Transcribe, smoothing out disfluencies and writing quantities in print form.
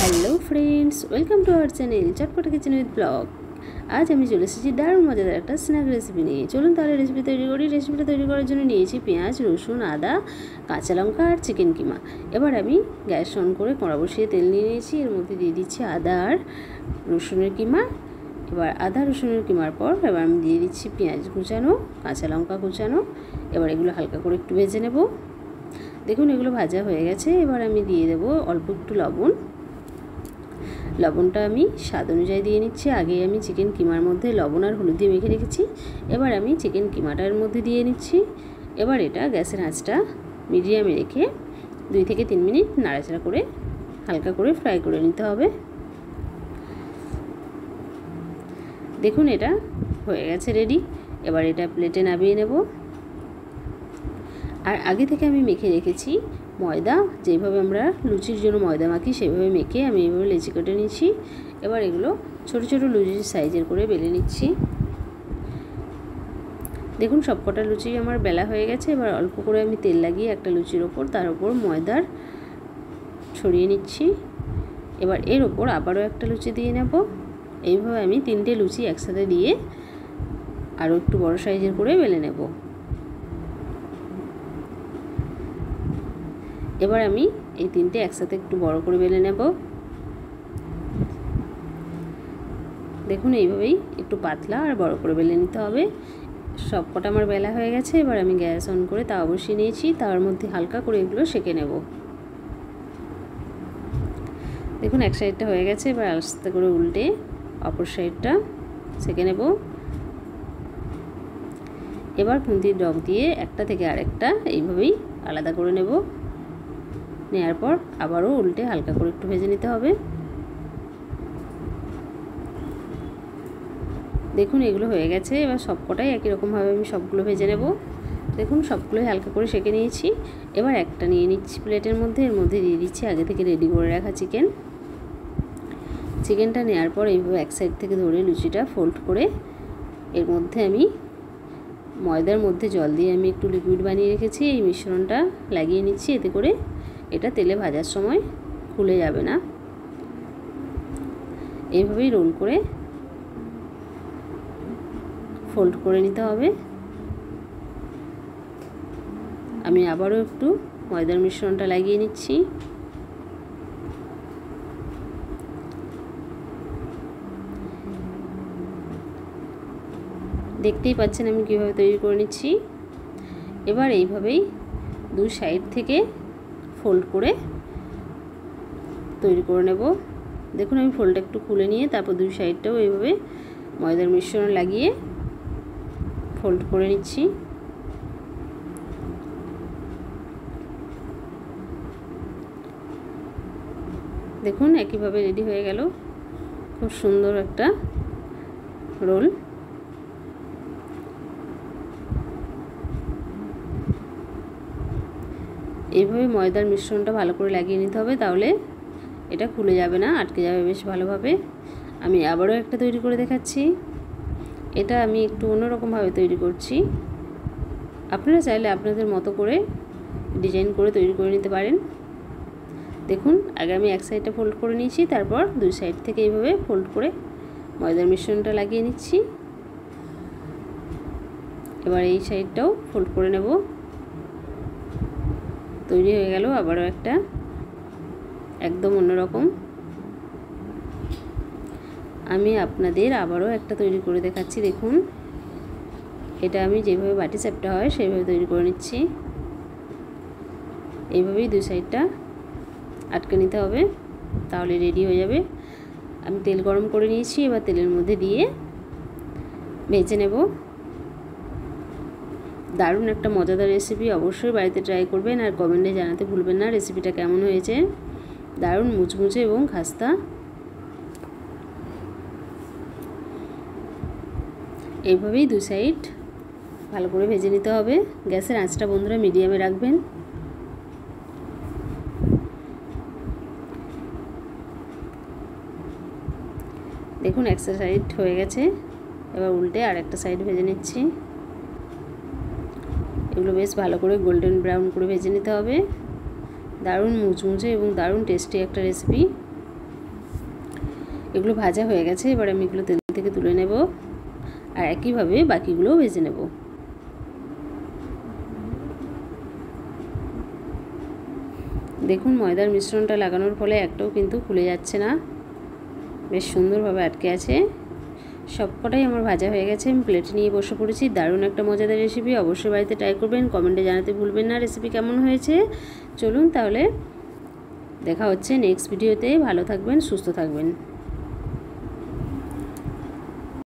Hello friends, welcome to our channel Chatpata kitchen with blog. আজ আমি চলে এসেছি দারুণ মজাদার একটা স্ন্যাক রেসিপি নিয়ে। চলুন তাহলে রেসিপি তৈরি করি। রেসিপিটা তৈরি করার জন্য নিয়েছি পেঁয়াজ, রসুন, আদা, কাঁচা লঙ্কা আর চিকেন কিমা। এবার আমি গ্যাস অন করে কড়া বসিয়ে তেল নিয়ে নিয়েছি। এর মধ্যে দিয়ে দিচ্ছি আদা আর রসুনের কিমা। এবার আদা রসুনের কিমার পর এবার আমি দিয়ে দিচ্ছি পেঁয়াজ কুচানো, কাঁচা লঙ্কা কুচানো। এবার এগুলো হালকা করে একটু ভেজে নেব। দেখুন এগুলো ভাজা হয়ে গেছে। এবার আমি দিয়ে দেবো অল্প একটু লবণ। লবণটা আমি স্বাদ অনুযায়ী দিয়ে নিচ্ছি। আগে আমি চিকেন কিমার মধ্যে লবণ আর হলুদ দিয়ে মেখে রেখেছি। এবার আমি চিকেন কিমাটার মধ্যে দিয়ে নিচ্ছি। এবার এটা গ্যাসের আঁচটা মিডিয়ামে রেখে 2 থেকে 3 মিনিট নাড়াচাড়া করে হালকা করে ফ্রাই করে নিতে হবে। দেখুন এটা হয়ে গেছে রেডি। এবার এটা প্লেটে নামিয়ে নেব। আর আগে থেকে আমি মেখে রেখেছি ময়দা, যেভাবে আমরা লুচির জন্য ময়দা মাখি সেভাবে মেখে আমি এভাবে লেচি কেটে নিচ্ছি। এবার এগুলো ছোট ছোট লুচির সাইজের করে বেলে নিচ্ছি। দেখুন সবকটা লুচি আমার বেলা হয়ে গেছে। এবার অল্প করে আমি তেল লাগিয়ে একটা লুচির ওপর তার উপর ময়দার ছড়িয়ে নিচ্ছি। এবার এর ওপর আবারও একটা লুচি দিয়ে নেব। এইভাবে আমি 3টে লুচি একসাথে দিয়ে আরও একটু বড় সাইজের করে বেলে নেব। এবার আমি এই 3টে একসাথে একটু বড় করে বেলে নেব। দেখুন এইভাবেই একটু পাতলা আর বড় করে বেলে নিতে হবে। সবকটা আমার বেলা হয়ে গেছে। এবার আমি গ্যাস অন করে তাওয়া বসিয়ে নিয়েছি। তাওয়ার মধ্যে হালকা করে এগুলো সেঁকে নেব। দেখুন এক সাইডটা হয়ে গেছে। এবার আস্তে করে উল্টে অপর সাইডটা সেঁকে নেব। এবার খুন্তির ডগ দিয়ে একটা থেকে আরেকটা এইভাবেই আলাদা করে নেব। নেওয়ার পর আবারও উল্টে হালকা করে একটু ভেজে নিতে হবে। দেখুন এগুলো হয়ে গেছে। এবার সবকটাই একই রকমভাবে আমি সবগুলো ভেজে নেব। দেখুন সবগুলোই হালকা করে সেঁকে নিয়েছি। এবার একটা নিয়ে নিচ্ছি প্লেটের মধ্যে। এর মধ্যে দিয়ে দিচ্ছি আগে থেকে রেডি করে রাখা চিকেনটা নেওয়ার পর এইভাবে এক সাইড থেকে ধরে লুচিটা ফোল্ড করে এর মধ্যে আমি ময়দার মধ্যে জল দিয়ে আমি একটু লিকুইড বানিয়ে রেখেছি। এই মিশ্রণটা লাগিয়ে নিচ্ছি। এতে করে এটা তেলে ভাজার সময় খুলে যাবে না। এইভাবেই রোল করে ফোল্ড করে নিতে হবে। আমি আবারও একটু ময়দার মিশ্রণটা লাগিয়ে নিচ্ছি। দেখতেই পাচ্ছেন আমি কীভাবে তৈরি করে নিচ্ছি। এবার এইভাবেই 2 সাইড থেকে ফোল্ড করে তৈরি করে নেব। দেখুন আমি ফোল্ডটা একটু খুলে নিয়ে তারপর 2 সাইডটাও এইভাবে ময়দার মিশ্রণ লাগিয়ে ফোল্ড করে নিচ্ছি। দেখুন একইভাবে রেডি হয়ে গেল খুব সুন্দর একটা রোল। এইভাবে ময়দার মিশ্রণটা ভালো করে লাগিয়ে নিতে হবে, তাহলে এটা খুলে যাবে না, আটকে যাবে বেশ ভালোভাবে। আমি আবারও একটা তৈরি করে দেখাচ্ছি। এটা আমি একটু অন্যরকমভাবে তৈরি করছি। আপনারা চাইলে আপনাদের মতো করে ডিজাইন করে তৈরি করে নিতে পারেন। দেখুন আগে আমি এক সাইডটা ফোল্ড করে নিয়েছি, তারপর 2 সাইড থেকে এইভাবে ফোল্ড করে ময়দার মিশ্রণটা লাগিয়ে নিচ্ছি। এবার এই সাইডটাও ফোল্ড করে নেব। তৈরি হয়ে গেল আবারও একটা একদম অন্যরকম। আমি আপনাদের আবারও একটা তৈরি করে দেখাচ্ছি। দেখুন এটা আমি যেভাবে বাটি চ্যাপটা হয় সেইভাবে তৈরি করে নিচ্ছি। এইভাবেই 2 সাইডটা আটকে নিতে হবে, তাহলে রেডি হয়ে যাবে। আমি তেল গরম করে নিয়েছি। এবার তেলের মধ্যে দিয়ে ভেজে নেব। দারুণ একটা মজাদার রেসিপি, অবশ্যই বাড়িতে ট্রাই করবেন আর কমেন্টে জানাতে ভুলবেন না রেসিপিটা কেমন হয়েছে। দারুণ মুচমুচে এবং খাস্তা। এইভাবেই 2 সাইড ভালো করে ভেজে নিতে হবে। গ্যাসের আঁচটা বন্ধুরা মিডিয়ামে রাখবেন। দেখুন একটা সাইড হয়ে গেছে। এবার উল্টে আর একটা সাইড ভেজে নিচ্ছি। এগুলো বেশ ভালো করে গোল্ডেন ব্রাউন করে ভেজে নিতে হবে। দারুণ মুচমুচে এবং দারুণ টেস্টি একটা রেসিপি। এগুলো ভাজা হয়ে গেছে, এবার আমি এগুলো তেল থেকে তুলে নেব আর একইভাবে বাকিগুলোও ভেজে নেব। দেখুন ময়দার মিশ্রণটা লাগানোর ফলে একটাও কিন্তু খুলে যাচ্ছে না, বেশ সুন্দরভাবে আটকে আছে। সবকটাই আমার ভাজা হয়ে গেছে, আমি প্লেটে নিয়ে বসে পড়েছি। দারুণ একটা মজাদার রেসিপি, অবশ্যই বাড়িতে ট্রাই করবেন, কমেন্টে জানাতে ভুলবেন না রেসিপি কেমন হয়েছে। চলুন তাহলে দেখা হচ্ছে নেক্সট ভিডিওতে, ভালো থাকবেন, সুস্থ থাকবেন।